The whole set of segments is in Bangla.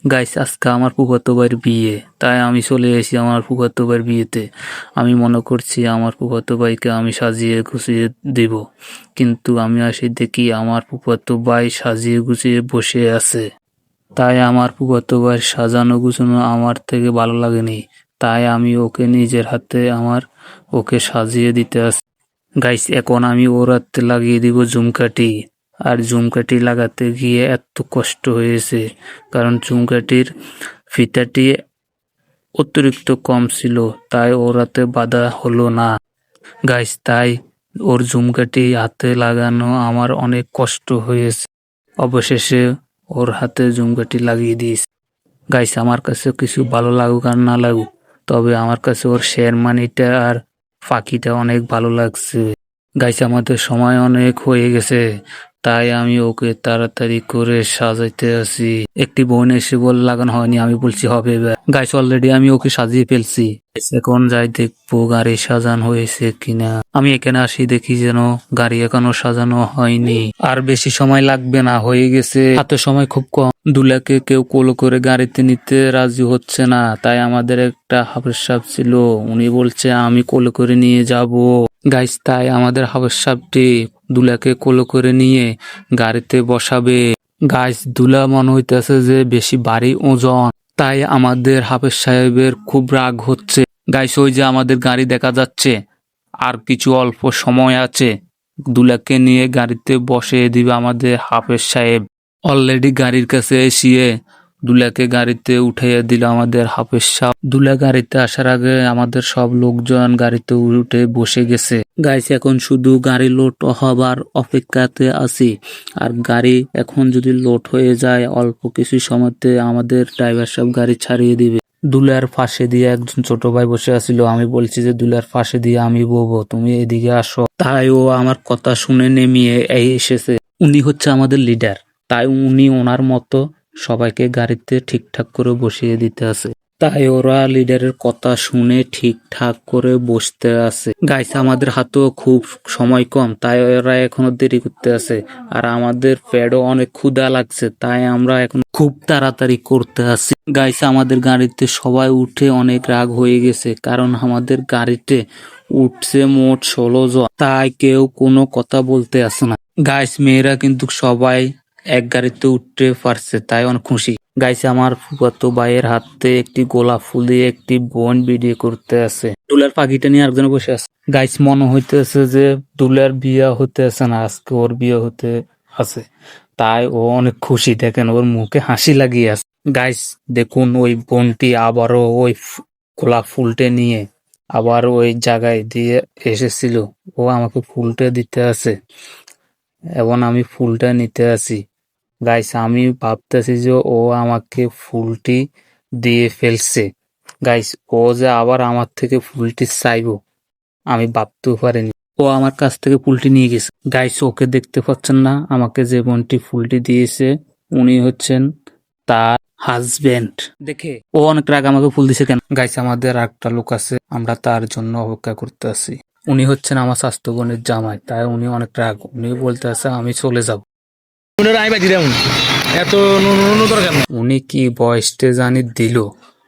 গাইস, আজকে আমার ফুফাতো ভাইয়ের বিয়ে, তাই আমি চলে এসেছি আমার ফুফাতো ভাইয়ের বিয়েতে। আমি মনে করছি আমার ফুফাতো ভাইকে আমি সাজিয়ে গুছিয়ে দেব, কিন্তু আমি আসি দেখি আমার ফুফাতো ভাই সাজিয়ে গুছিয়ে বসে আছে। তাই আমার ফুফাতো ভাইয়ের সাজানো গুছানো আমার থেকে ভালো লাগেনি, তাই আমি ওকে নিজের হাতে ওকে সাজিয়ে দিতে আসি। গাইস, এখন আমি ওর হাতে লাগিয়ে দিব ঝুমকাটি। আর ঝুমকাটি লাগাতে গিয়ে এত কষ্ট হয়েছে, কারণ ঝুমকাটির ফিতাটি অতিরিক্ত কম ছিল, তাই ওর হাতে বাঁধা হলো না। গাইস, তাই ওর ঝুমকাটি হাতে লাগানো আমার অনেক কষ্ট হয়েছে। অবশেষে ওর হাতে ঝুমকাটি লাগিয়ে দিয়েছে। গাইস, আমার কাছে কিছু ভালো লাগুক আর না লাগুক, তবে আমার কাছে ওর শেরমানিটা আর ফাঁকিটা অনেক ভালো লাগছে। গাইস, আমাদের সময় অনেক হয়ে গেছে, তাই আমি ওকে তাড়াতাড়ি করে সাজাইতে আছি। একটি বোন এসে বল লাগানো হয়নি, আমি বলছি হবে। গাইস, অলরেডি আমি ওকে সাজিয়ে ফেলছি। এখন যাই দেখবো গাড়ি সাজানো হয়েছে কিনা। আমি এখানে আসি দেখি যেন গাড়ি এখনো সাজানো হয়নি। আর বেশি সময় লাগবে না, হয়ে গেছে। হাতে সময় খুব কম। দুলাকে কেউ কোলো করে গাড়িতে নিতে রাজি হচ্ছে না, তাই আমাদের একটা হাফেজ সাহেব ছিল, উনি বলছে আমি কোলো করে নিয়ে যাব। গাইস, তাই আমাদের হাফেজ সাহেবটি দুলাকে কোলো করে নিয়ে গাড়িতে বসাবে। গাইস, দুলা মনে হইতেছে যে বেশি ভারী ওজন, তাই আমাদের হাফেজ সাহেবের খুব রাগ হচ্ছে। গাইস, ওই যে আমাদের গাড়ি দেখা যাচ্ছে, আর কিছু অল্প সময় আছে, দুলাকে নিয়ে গাড়িতে বসে দিবে আমাদের হাফেজ সাহেব। অলরেডি গাড়ির কাছে এসিয়ে দুলাকে গাড়িতে উঠিয়ে দিল আমাদের হাফেজ সাহেব। দুলা গাড়িতে আসার আগে আমাদের সব লোকজন গাড়িতে উঠে বসে গেছে। গাইস, এখন শুধু গাড়ি লোড হবার অপেক্ষাতে আছি। আর গাড়ি এখন যদি লোড হয়ে যায় অল্প কিছু সময়তে আমাদের ড্রাইভার সাহেব গাড়ি ছাড়িয়ে দিবে। দুলার পাশে দিয়ে একজন ছোট ভাই বসে আছিল, আমি বলছি যে দুলার পাশে দিয়ে আমি বলবো, তুমি এদিকে আসো। তাই ও আমার কথা শুনে নেমিয়ে এসেছে। উনি হচ্ছে আমাদের লিডার, তাই উনি ওনার মতো সবাইকে গাড়িতে ঠিকঠাক করে বসিয়ে দিতে আছে। তাই ওরা লিডারের কথা শুনে ঠিকঠাক করে বসতে আছে। গাইস, আমাদের হাতেও খুব সময় কম, তাই ওরা এখনো দেরি করতে আছে। আর আমাদের পেটও অনেক ক্ষুধা লাগছে, তাই আমরা এখন খুব তাড়াতাড়ি করতে আছি। গাইস, আমাদের গাড়িতে সবাই উঠে অনেক রাগ হয়ে গেছে, কারণ আমাদের গাড়িতে উঠছে মোট 16 জন, তাই কেউ কোনো কথা বলতে আসে না। গাইস, মেয়েরা কিন্তু সবাই এক গাড়িতে উঠতে পারছে, তাই অনেক খুশি। গাইস, আমার ফুফাতো ভাইয়ের হাতে একটি গোলাপ ফুল দিয়ে একটি বোন ভিডিও করতে আছে। দুলার পাখিটা নিয়ে আরেকজন বসে আছে। গাইস, মনে হইতেছে যে দুলার বিয়ে হতে আছে না, আজকে ওর বিয়ে হতে আছে, তাই ও অনেক খুশি। দেখেন ওর মুখে হাসি লাগিয়ে আছে। গাইস, দেখুন ওই বোনটি আবারও ওই গোলাপ ফুলটা নিয়ে আবার ওই জায়গায় দিয়ে এসেছিল। ও আমাকে ফুলটা দিতে আছে এবং আমি ফুলটা নিতে আছি। গাইস, আমি ভাবতেছি যে ও আমাকে ফুলটি দিয়ে ফেলছে। গাইস, ও যে আবার আমার থেকে ফুলটি চাইবো আমি ভাবতেও পারিনি। ও আমার কাছ থেকে ফুলটি নিয়ে গেছে। গাইস, ওকে দেখতে পাচ্ছেন না? আমাকে যে বোনটি ফুলটি দিয়েছে উনি হচ্ছেন তার হাজবেন্ড। দেখে ও অনেক রাগ, আমাকে ফুল দিছে কেন? গাইস, আমাদের একটা লোক আছে, আমরা তার জন্য অপেক্ষা করতে আছি। উনি হচ্ছেন আমার স্বাস্থ্য বোনের জামাই, তাই উনি অনেক রাগ। উনি বলতে আছে আমি চলে যাব। উনি কি বয়সটা জানি দিল,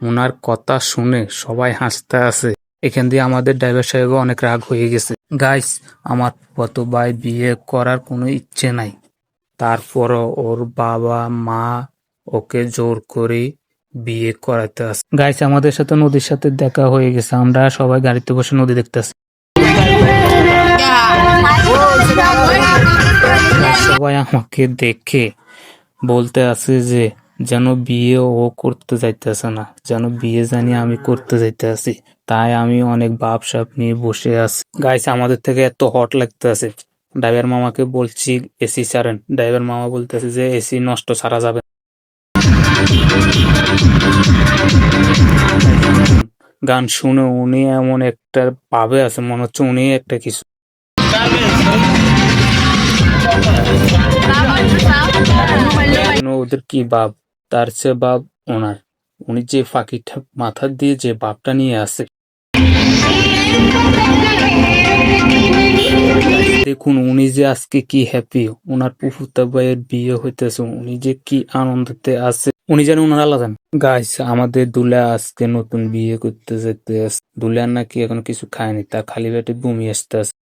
উনার কথা শুনে সবাই হাসতে আছে। এখান দিয়ে আমাদের ড্রাইভার সাহেব অনেক রাগ হয়ে গেছে। গাইস, আমার কত ভাই বিয়ে করার কোনো ইচ্ছে নাই, তারপরও ওর বাবা মা ওকে জোর করে বিয়ে করাতে আসে। গাইস, আমাদের সাথে নদীর সাথে দেখা হয়ে গেছে, আমরা সবাই গাড়িতে বসে নদী দেখতেছি। সবাই আমাকে দেখে বলতে আছে যে যেন বিয়ে ও করতে যাইতেছে না, যেন বিয়ে জানি আমি করতে যাইতে আছি। তাই আমি অনেক ভাবসাব নিয়ে বসে আছি। গাইস, আমাদের থেকে এত হট লাগতে আছে। ড্রাইভার মামাকে বলছি এসি ছাড়েন, ড্রাইভার মামা বলতেছে যে এসি নষ্ট ছাড়া যাবে। গান শুনে উনি এমন একটা ভাবে আছে, মনে হচ্ছে উনি একটা কিছু। ওদের কি ভাব, তার চেয়ে ভাব ওনার। উনি যে ফাঁকিটা মাথা দিয়ে যে ভাবটা নিয়ে আসে, দেখুন উনি যে আজকে কি হ্যাপি, ওনার ফুফুতা ভাইয়ের বিয়ে হইতেছে, উনি যে কি আনন্দতে আছে। উনি যেন উনার আল্লাহ জান। গাইস, আমাদের দুলা আজকে নতুন বিয়ে করতে যেতে দুলার নাকি এখন কিছু খায়নি, তা খালি পেটে বমি আসতেছে।